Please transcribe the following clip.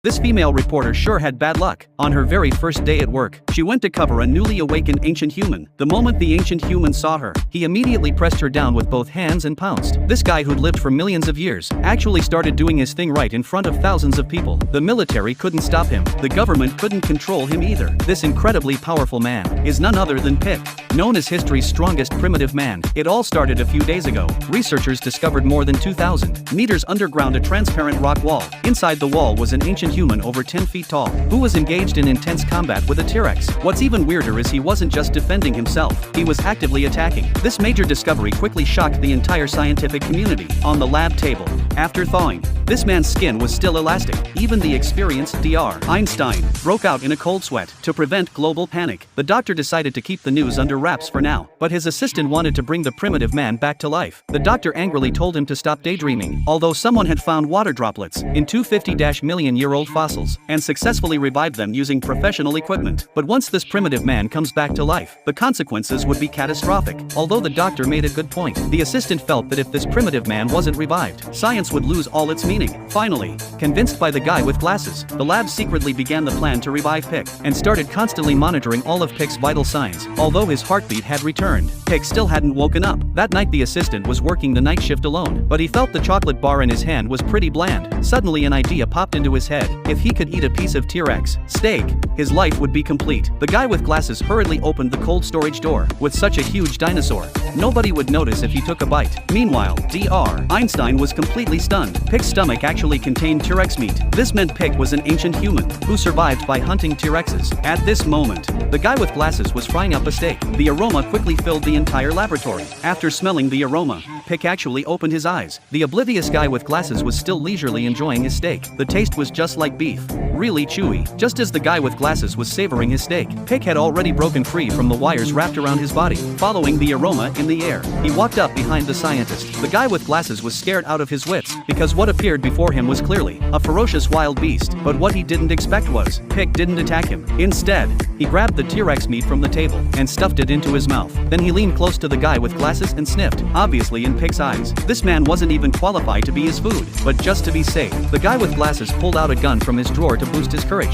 This female reporter sure had bad luck. On her very first day at work, she went to cover a newly awakened ancient human. The moment the ancient human saw her, he immediately pressed her down with both hands and pounced. This guy who'd lived for millions of years actually started doing his thing right in front of thousands of people. The military couldn't stop him. The government couldn't control him either. This incredibly powerful man is none other than Pick. Known as history's strongest primitive man, it all started a few days ago. Researchers discovered more than 2,000 meters underground a transparent rock wall. Inside the wall was an ancient human over 10 feet tall, who was engaged in intense combat with a T-Rex. What's even weirder is he wasn't just defending himself, he was actively attacking. This major discovery quickly shocked the entire scientific community. On the lab table, after thawing, this man's skin was still elastic. Even the experienced Dr. Einstein broke out in a cold sweat. To prevent global panic, the doctor decided to keep the news under wraps for now, but his assistant wanted to bring the primitive man back to life. The doctor angrily told him to stop daydreaming, although someone had found water droplets in 250-million-year-old fossils and successfully revived them using professional equipment. But once this primitive man comes back to life, the consequences would be catastrophic. Although the doctor made a good point, the assistant felt that if this primitive man wasn't revived, science would lose all its meaning. Finally, convinced by the guy with glasses, the lab secretly began the plan to revive Pick and started constantly monitoring all of Pick's vital signs. Although his heartbeat had returned, Pick still hadn't woken up. That night the assistant was working the night shift alone, but he felt the chocolate bar in his hand was pretty bland. Suddenly an idea popped into his head. If he could eat a piece of T-Rex steak, his life would be complete. The guy with glasses hurriedly opened the cold storage door. With such a huge dinosaur, nobody would notice if he took a bite. Meanwhile, Dr. Einstein was completely stunned. Pick's stomach actually contained T-Rex meat. This meant Pick was an ancient human who survived by hunting T-Rexes. At this moment, the guy with glasses was frying up a steak. The aroma quickly filled the entire laboratory. After smelling the aroma, Pick actually opened his eyes. The oblivious guy with glasses was still leisurely enjoying his steak. The taste was just like beef, really chewy. Just as the guy with glasses was savoring his steak, Pick had already broken free from the wires wrapped around his body. Following the aroma in the air, he walked up behind the scientist. The guy with glasses was scared out of his wits, because what appeared before him was clearly a ferocious wild beast. But what he didn't expect was, Pick didn't attack him. Instead, he grabbed the T-Rex meat from the table and stuffed it into his mouth. Then he leaned close to the guy with glasses and sniffed. Obviously in Pick's eyes, this man wasn't even qualified to be his food. But just to be safe, the guy with glasses pulled out a gun from his drawer to boost his courage.